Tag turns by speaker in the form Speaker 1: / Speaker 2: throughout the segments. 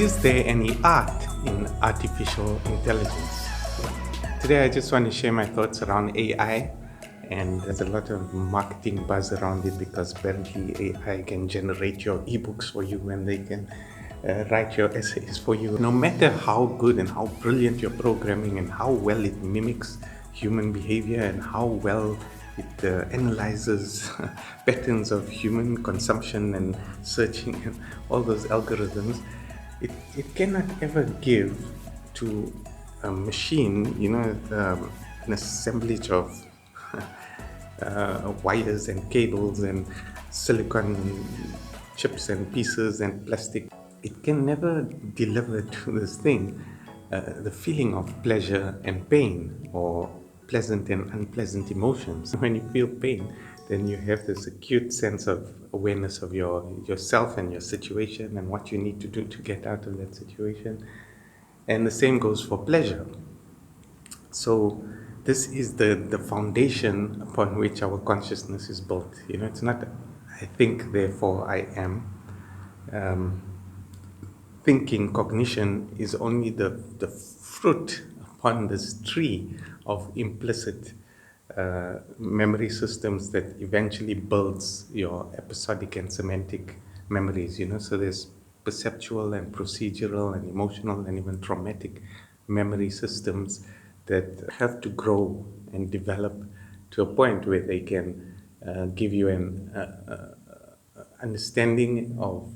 Speaker 1: Is there any art in artificial intelligence? Today I just want to share my thoughts around AI, and there's a lot of marketing buzz around it because apparently AI can generate your ebooks for you and they can write your essays for you. No matter how good and how brilliant your programming and how well it mimics human behavior and how well it analyzes patterns of human consumption and searching and all those algorithms, it cannot ever give to a machine, an assemblage of wires and cables and silicon chips and pieces and plastic. It can never deliver to this thing the feeling of pleasure and pain, or pleasant and unpleasant emotions. When you feel pain, then you have this acute sense of awareness of yourself and your situation and what you need to do to get out of that situation. And the same goes for pleasure. So this is the foundation upon which our consciousness is built. It's not I think, therefore I am. Thinking, cognition is only the fruit upon this tree of implicit memory systems that eventually builds your episodic and semantic memories. So there's perceptual and procedural and emotional and even traumatic memory systems that have to grow and develop to a point where they can give you an understanding of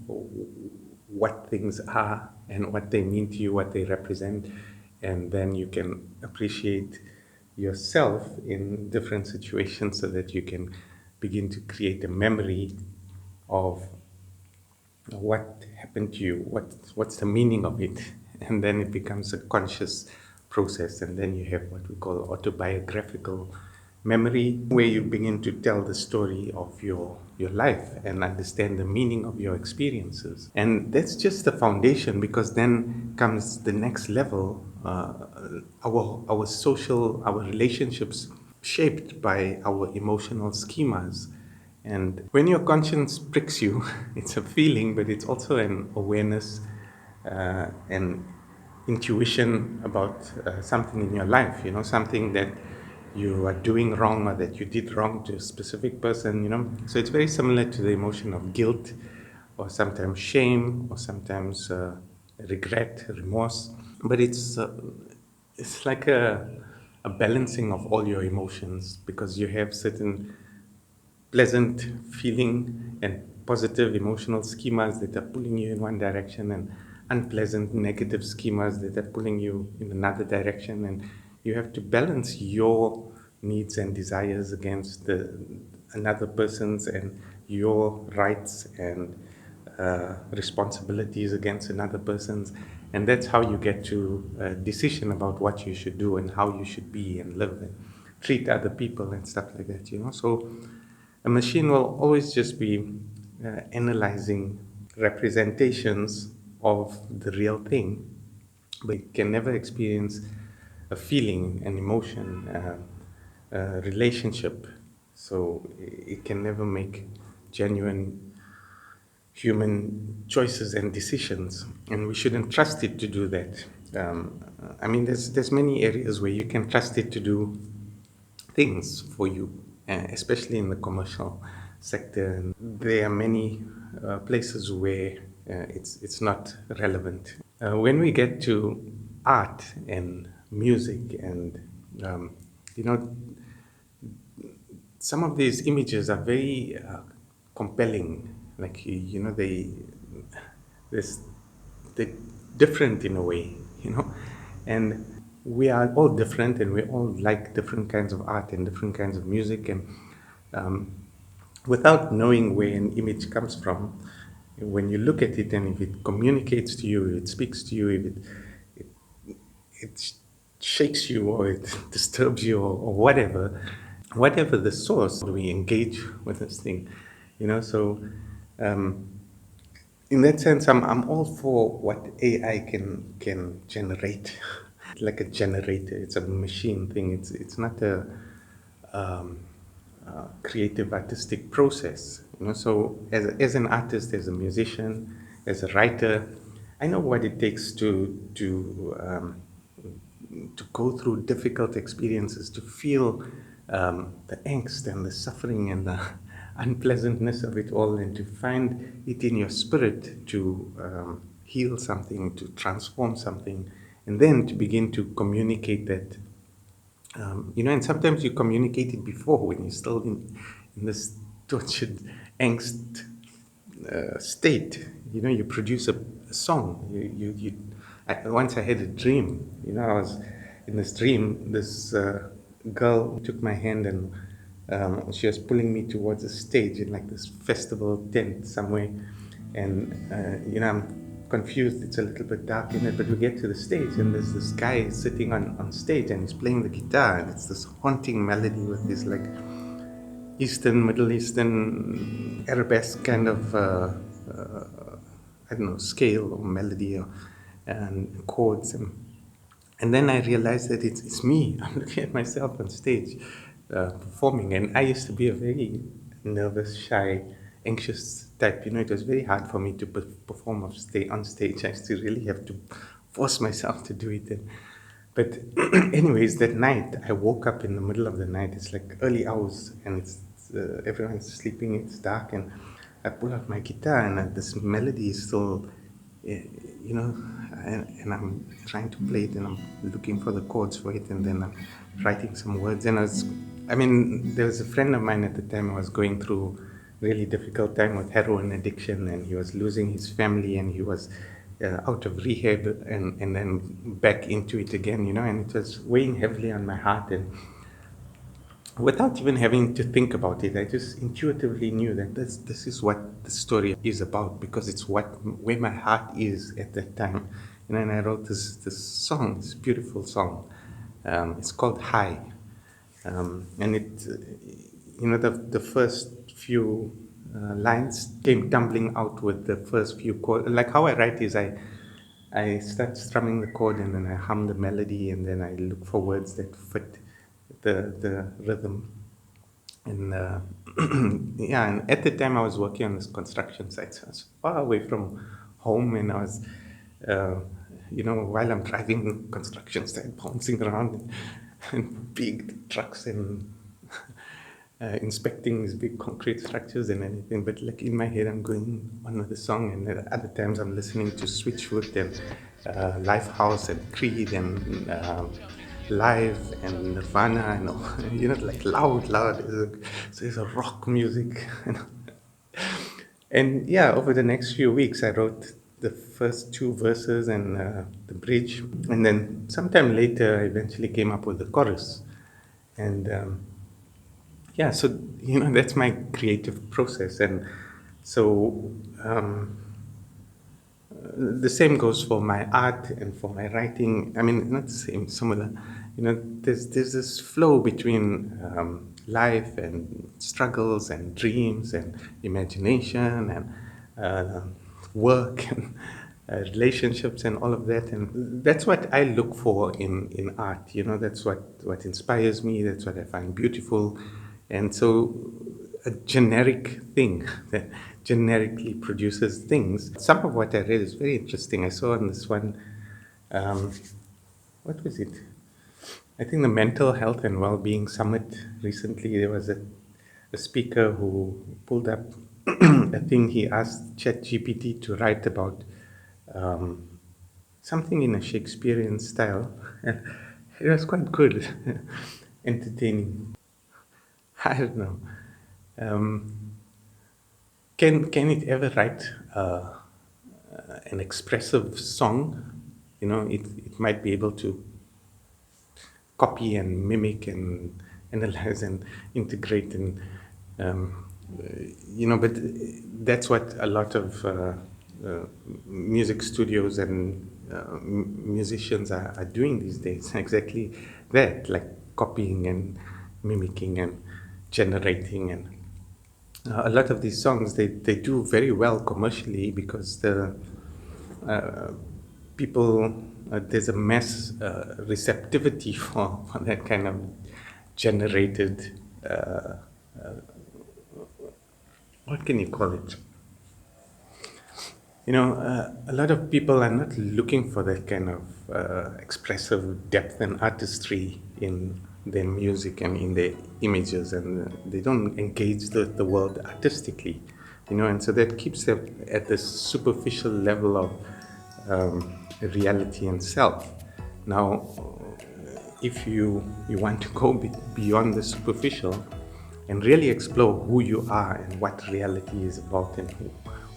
Speaker 1: what things are and what they mean to you, what they represent, and then you can appreciate yourself in different situations so that you can begin to create a memory of what happened to you, what's the meaning of it, and then it becomes a conscious process, and then you have what we call autobiographical memory, where you begin to tell the story of your life and understand the meaning of your experiences. And that's just the foundation, because then comes the next level, our social, our relationships shaped by our emotional schemas. And when your conscience pricks you, it's a feeling, but it's also an awareness and intuition about something in your life, something that you are doing wrong or that you did wrong to a specific person. So it's very similar to the emotion of guilt, or sometimes shame, or sometimes regret, remorse. But it's like a balancing of all your emotions, because you have certain pleasant feeling and positive emotional schemas that are pulling you in one direction, and unpleasant negative schemas that are pulling you in another direction, and you have to balance your needs and desires against another person's, and your rights and responsibilities against another person's. And that's how you get to a decision about what you should do and how you should be and live and treat other people and stuff like that. So a machine will always just be analyzing representations of the real thing, but it can never experience a feeling, an emotion, a relationship. So it can never make genuine human choices and decisions, and we shouldn't trust it to do that. There's many areas where you can trust it to do things for you, especially in the commercial sector. And there are many places where it's not relevant. When we get to art and music, and you know, some of these images are very compelling. Like this, they're different in a way, and we are all different, and we all like different kinds of art and different kinds of music, and without knowing where an image comes from, when you look at it and if it communicates to you, if it speaks to you, if it shakes you, or it disturbs you, or whatever the source, we engage with this thing, so in that sense, I'm all for what AI can generate. Like a generator, it's a machine thing. It's not a creative artistic process. So as an artist, as a musician, as a writer, I know what it takes to go through difficult experiences, to feel the angst and the suffering and the unpleasantness of it all, and to find it in your spirit to heal something, to transform something, and then to begin to communicate that. And sometimes you communicate it before when you're still in this tortured angst state. You produce a song. Once I had a dream. I was in this dream. This girl took my hand and she was pulling me towards a stage in like this festival tent somewhere. And I'm confused. It's a little bit dark in it, but we get to the stage and there's this guy sitting on stage and he's playing the guitar, and it's this haunting melody with this like Middle Eastern, arabesque kind of, I don't know, scale or melody and chords. And then I realized that it's me. I'm looking at myself on stage performing. And I used to be a very nervous, shy, anxious type. It was very hard for me to perform on stage. I used to really have to force myself to do it. But anyways, that night, I woke up in the middle of the night. It's like early hours, and everyone's sleeping. It's dark, and I pull out my guitar, and this melody is still, and I'm trying to play it, and I'm looking for the chords for it, and then I'm writing some words. And there was a friend of mine at the time who was going through really difficult time with heroin addiction, and he was losing his family, and he was out of rehab and then back into it again, and it was weighing heavily on my heart. And without even having to think about it, I just intuitively knew that this is what the story is about, because it's where my heart is at that time. And I wrote this song, this beautiful song. It's called High. And the first few lines came tumbling out with the first few chords. Like how I write is I start strumming the chord, and then I hum the melody, and then I look for words that fit the rhythm. And yeah, and at the time I was working on this construction site, so I was far away from home, and I was, while I'm driving construction site, bouncing around and big trucks and inspecting these big concrete structures and anything. But like in my head, I'm going on with the song, and at other times I'm listening to Switchfoot and Lifehouse and Creed and Live and Nirvana and like loud. So it's a rock music. And yeah, over the next few weeks, I wrote the first two verses and the bridge, and then sometime later, I eventually came up with the chorus. And yeah, so that's my creative process. And so the same goes for my art and for my writing. I mean, not the same, similar. There's this flow between life and struggles and dreams and imagination and work and relationships and all of that. And that's what I look for in art. That's what inspires me. That's what I find beautiful. And so a generic thing that generically produces things. Some of what I read is very interesting. I saw on this one, what was it? I think the Mental Health and Wellbeing Summit recently, there was a speaker who pulled up a thing. He asked ChatGPT to write about something in a Shakespearean style. It was quite good, entertaining. I don't know. Can it ever write an expressive song? It might be able to copy and mimic and analyze and integrate and but that's what a lot of music studios and musicians are doing these days. Exactly that, like copying and mimicking and generating. And a lot of these songs, they do very well commercially because the people, there's a mass receptivity for that kind of generated, what can you call it? A lot of people are not looking for that kind of expressive depth and artistry in their music and in their images, and they don't engage the world artistically, and so that keeps them at the superficial level of reality and self. Now, if you want to go beyond the superficial and really explore who you are and what reality is about and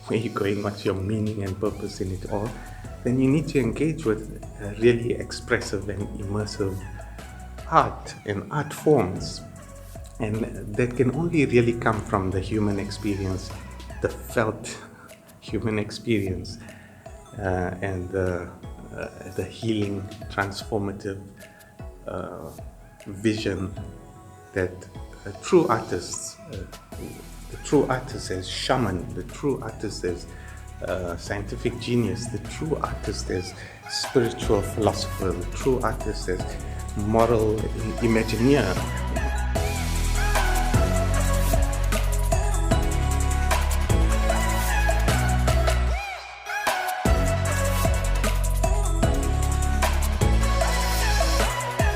Speaker 1: where you're going, what's your meaning and purpose in it all, then you need to engage with really expressive and immersive art and art forms. And that can only really come from the human experience, the felt human experience, and the healing, transformative vision that true artists, the true artist as shaman, the true artist as scientific genius, the true artist as spiritual philosopher, the true artist as moral imagineer,